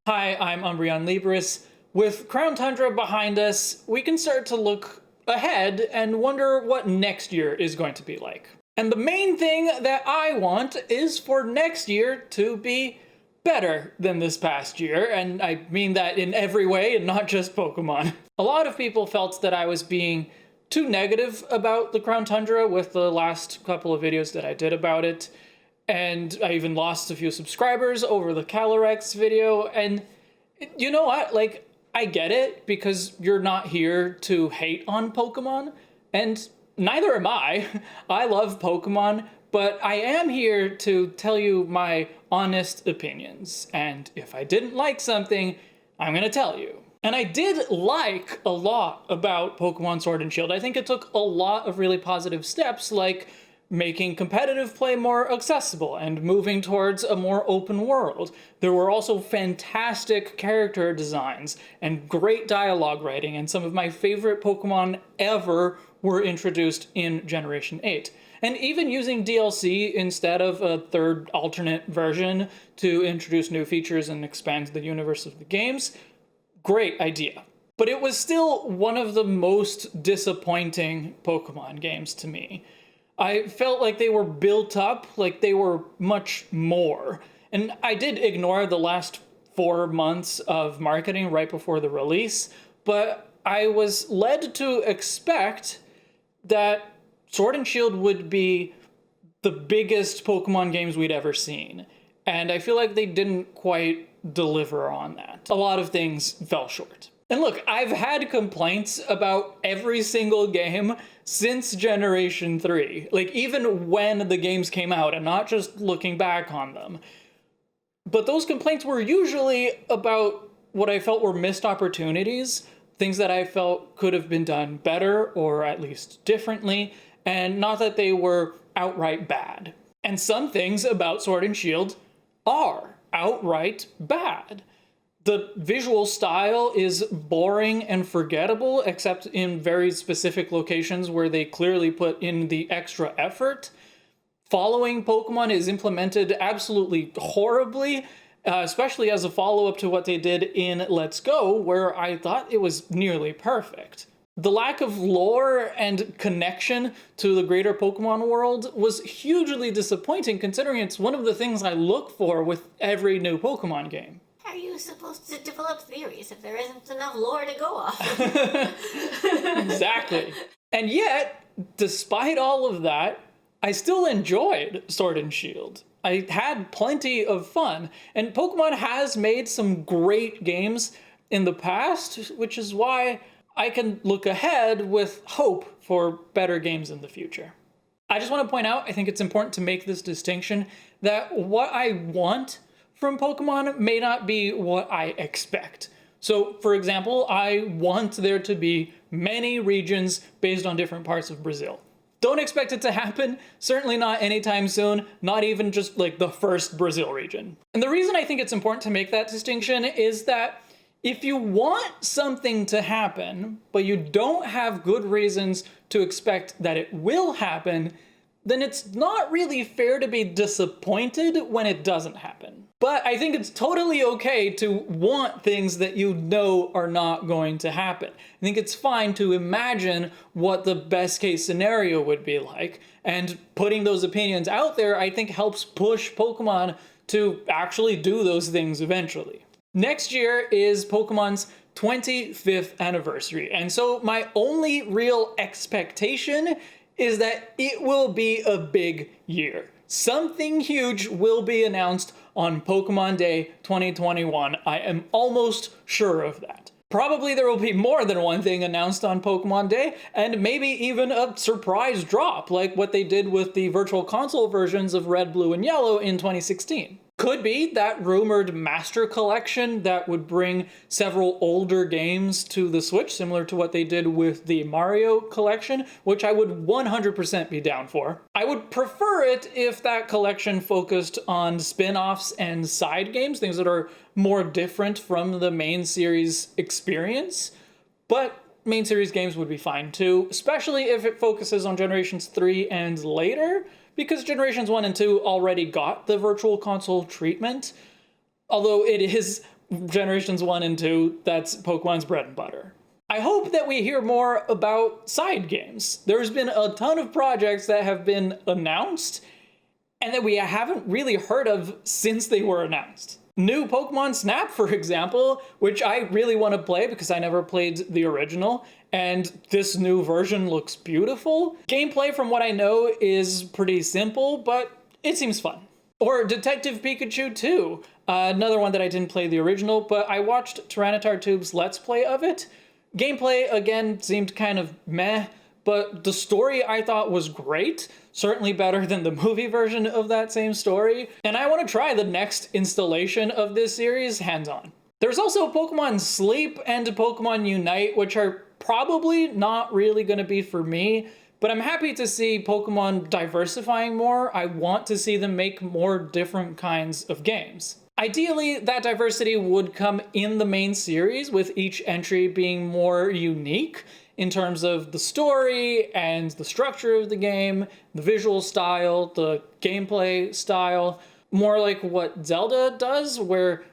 Hi, I'm Umbreon Libris. With Crown Tundra behind us, we can start to look ahead and wonder what next year is going to be like. And the main thing that I want is for next year to be better than this past year, and I mean that in every way and not just Pokemon. A lot of people felt that I was being too negative about the Crown Tundra with the last couple of videos that I did about it, and I even lost a few subscribers over the Calyrex video, and you know what, like, I get it, because you're not here to hate on Pokemon, and neither am I. I love Pokemon, but I am here to tell you my honest opinions, and if I didn't like something, I'm gonna tell you. And I did like a lot about Pokemon Sword and Shield. I think it took a lot of really positive steps, like making competitive play more accessible and moving towards a more open world. There were also fantastic character designs and great dialogue writing, and some of my favorite Pokemon ever were introduced in Generation 8. And even using DLC instead of a third alternate version to introduce new features and expand the universe of the games, great idea. But it was still one of the most disappointing Pokemon games to me. I felt like they were built up like they were much more. And I did ignore the last 4 months of marketing right before the release, but I was led to expect that Sword and Shield would be the biggest Pokemon games we'd ever seen. And I feel like they didn't quite deliver on that. A lot of things fell short. And look, I've had complaints about every single game since Generation 3. Like, even when the games came out, and not just looking back on them. But those complaints were usually about what I felt were missed opportunities, things that I felt could have been done better, or at least differently, and not that they were outright bad. And some things about Sword and Shield are outright bad. The visual style is boring and forgettable, except in very specific locations where they clearly put in the extra effort. Following Pokemon is implemented absolutely horribly, especially as a follow-up to what they did in Let's Go, where I thought it was nearly perfect. The lack of lore and connection to the greater Pokemon world was hugely disappointing, considering it's one of the things I look for with every new Pokemon game. How are you supposed to develop theories if there isn't enough lore to go off? Exactly. And yet, despite all of that, I still enjoyed Sword and Shield. I had plenty of fun, and Pokemon has made some great games in the past, which is why I can look ahead with hope for better games in the future. I just want to point out, I think it's important to make this distinction, that what I want from Pokemon may not be what I expect. So, for example, I want there to be many regions based on different parts of Brazil. Don't expect it to happen, certainly not anytime soon, not even just like the first Brazil region. And the reason I think it's important to make that distinction is that if you want something to happen, but you don't have good reasons to expect that it will happen, then it's not really fair to be disappointed when it doesn't happen. But I think it's totally okay to want things that you know are not going to happen. I think it's fine to imagine what the best case scenario would be like, and putting those opinions out there, I think, helps push Pokemon to actually do those things eventually. Next year is Pokemon's 25th anniversary, and so my only real expectation is that it will be a big year. Something huge will be announced on Pokemon Day 2021. I am almost sure of that. Probably there will be more than one thing announced on Pokemon Day, and maybe even a surprise drop, like what they did with the Virtual Console versions of Red, Blue, and Yellow in 2016. Could be that rumored Master Collection that would bring several older games to the Switch, similar to what they did with the Mario Collection, which I would 100% be down for. I would prefer it if that collection focused on spin-offs and side games, things that are more different from the main series experience, but main series games would be fine too, especially if it focuses on Generations 3 and later, because Generations 1 and 2 already got the Virtual Console treatment. Although it is Generations 1 and 2, that's Pokemon's bread and butter. I hope that we hear more about side games. There's been a ton of projects that have been announced and that we haven't really heard of since they were announced. New Pokemon Snap, for example, which I really want to play because I never played the original, and this new version looks beautiful. Gameplay, from what I know, is pretty simple, but it seems fun. Or Detective Pikachu 2, another one that I didn't play the original, but I watched TyranitarTube's Let's Play of it. Gameplay, again, seemed kind of meh, but the story I thought was great, certainly better than the movie version of that same story, and I want to try the next installation of this series hands-on. There's also Pokemon Sleep and Pokemon Unite, which are probably not really going to be for me, but I'm happy to see Pokemon diversifying more. I want to see them make more different kinds of games. Ideally, that diversity would come in the main series, with each entry being more unique in terms of the story and the structure of the game, the visual style, the gameplay style, more like what Zelda does, where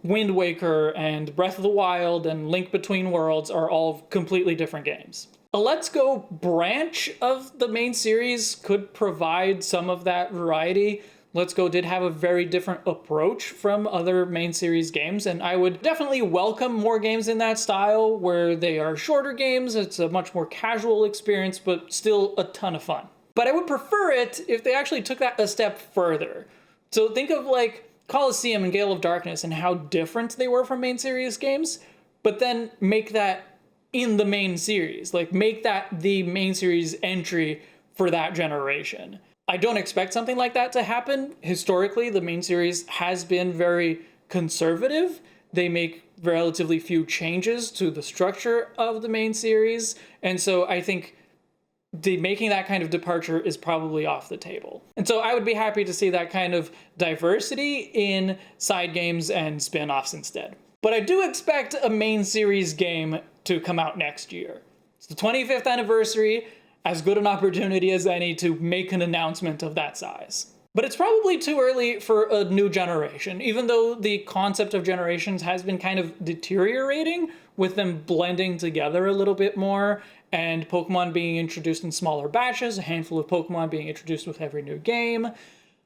Wind Waker and Breath of the Wild and Link Between Worlds are all completely different games. A Let's Go branch of the main series could provide some of that variety. Let's Go did have a very different approach from other main series games, and I would definitely welcome more games in that style where they are shorter games. It's a much more casual experience, but still a ton of fun. But I would prefer it if they actually took that a step further. So think of like Colosseum and Gale of Darkness and how different they were from main series games, but then make that in the main series. Like, make that the main series entry for that generation. I don't expect something like that to happen. Historically, the main series has been very conservative. They make relatively few changes to the structure of the main series, and so I think making that kind of departure is probably off the table. And so I would be happy to see that kind of diversity in side games and spin-offs instead. But I do expect a main series game to come out next year. It's the 25th anniversary, as good an opportunity as any to make an announcement of that size. But it's probably too early for a new generation, even though the concept of generations has been kind of deteriorating, with them blending together a little bit more, and Pokemon being introduced in smaller batches, a handful of Pokemon being introduced with every new game.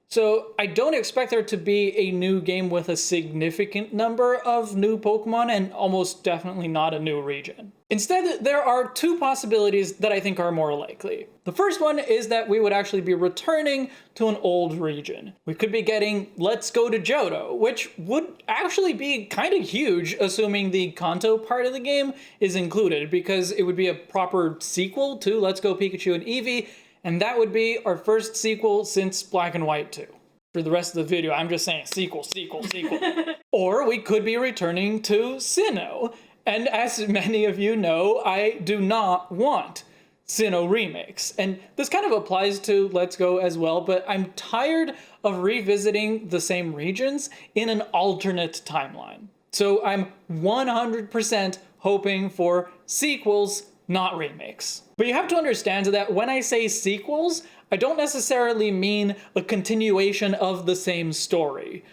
So I don't expect there to be a new game with a significant number of new Pokemon, and almost definitely not a new region. Instead, there are two possibilities that I think are more likely. The first one is that we would actually be returning to an old region. We could be getting Let's Go to Johto, which would actually be kind of huge, assuming the Kanto part of the game is included, because it would be a proper sequel to Let's Go Pikachu and Eevee, and that would be our first sequel since Black and White 2. For the rest of the video, I'm just saying sequel. Or we could be returning to Sinnoh. And as many of you know, I do not want Sinnoh remakes. And this kind of applies to Let's Go as well, but I'm tired of revisiting the same regions in an alternate timeline. So I'm 100% hoping for sequels, not remakes. But you have to understand that when I say sequels, I don't necessarily mean a continuation of the same story.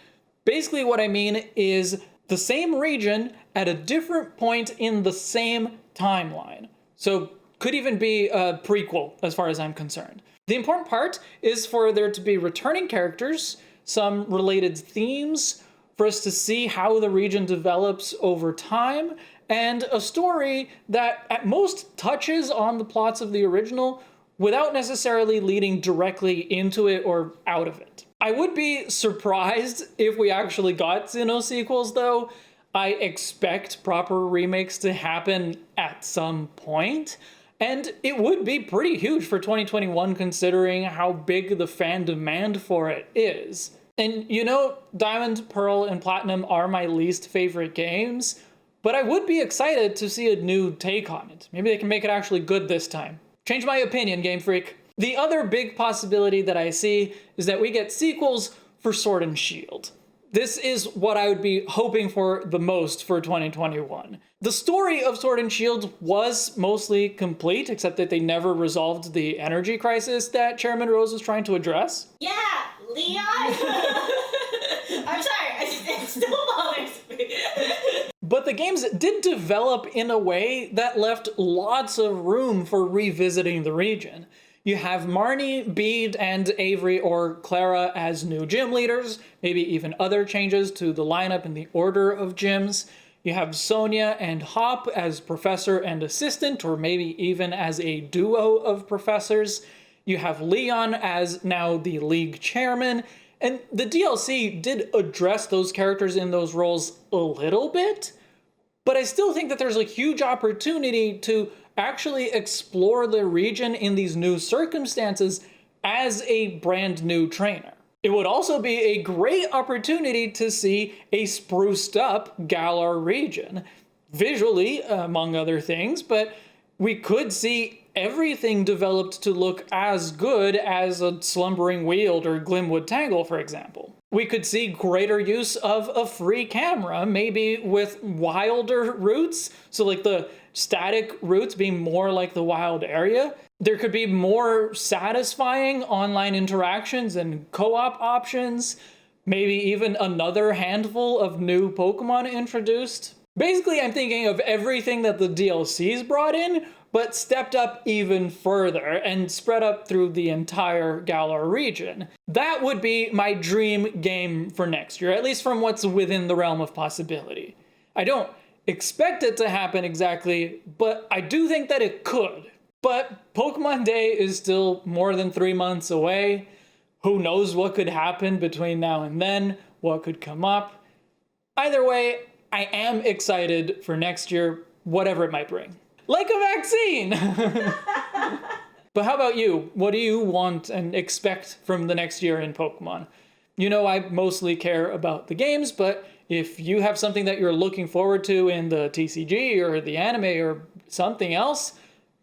Basically what I mean is the same region at a different point in the same timeline. So could even be a prequel as far as I'm concerned. The important part is for there to be returning characters, some related themes, for us to see how the region develops over time, and a story that at most touches on the plots of the original without necessarily leading directly into it or out of it. I would be surprised if we actually got Sinnoh sequels though. I expect proper remakes to happen at some point, and it would be pretty huge for 2021 considering how big the fan demand for it is. And you know, Diamond, Pearl, and Platinum are my least favorite games, but I would be excited to see a new take on it. Maybe they can make it actually good this time. Change my opinion, Game Freak. The other big possibility that I see is that we get sequels for Sword and Shield. This is what I would be hoping for the most for 2021. The story of Sword and Shield was mostly complete, except that they never resolved the energy crisis that Chairman Rose was trying to address. Yeah, Leon! I'm sorry, it still bothers me. the games did develop in a way that left lots of room for revisiting the region. You have Marnie, Bede, and Avery or Clara as new gym leaders, maybe even other changes to the lineup and the order of gyms. You have Sonia and Hop as professor and assistant, or maybe even as a duo of professors. You have Leon as now the league chairman, and the DLC did address those characters in those roles a little bit, but I still think that there's a huge opportunity to actually explore the region in these new circumstances as a brand new trainer. It would also be a great opportunity to see a spruced up Galar region, visually, among other things, but we could see everything developed to look as good as a Slumbering Weald or Glimwood Tangle, for example. We could see greater use of a free camera, maybe with wilder routes, so like the static routes being more like the wild area. There could be more satisfying online interactions and co-op options, maybe even another handful of new Pokemon introduced. Basically, I'm thinking of everything that the DLCs brought in, but stepped up even further and spread up through the entire Galar region. That would be my dream game for next year, at least from what's within the realm of possibility. I don't expect it to happen exactly, but I do think that it could. But Pokemon Day is still more than 3 months away. Who knows what could happen between now and then, what could come up. Either way, I am excited for next year, whatever it might bring. Like a vaccine! But how about you? What do you want and expect from the next year in Pokemon? You know I mostly care about the games, but if you have something that you're looking forward to in the TCG or the anime or something else,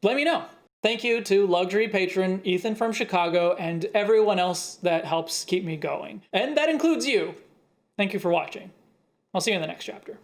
let me know. Thank you to luxury patron Ethan from Chicago and everyone else that helps keep me going. And that includes you. Thank you for watching. I'll see you in the next chapter.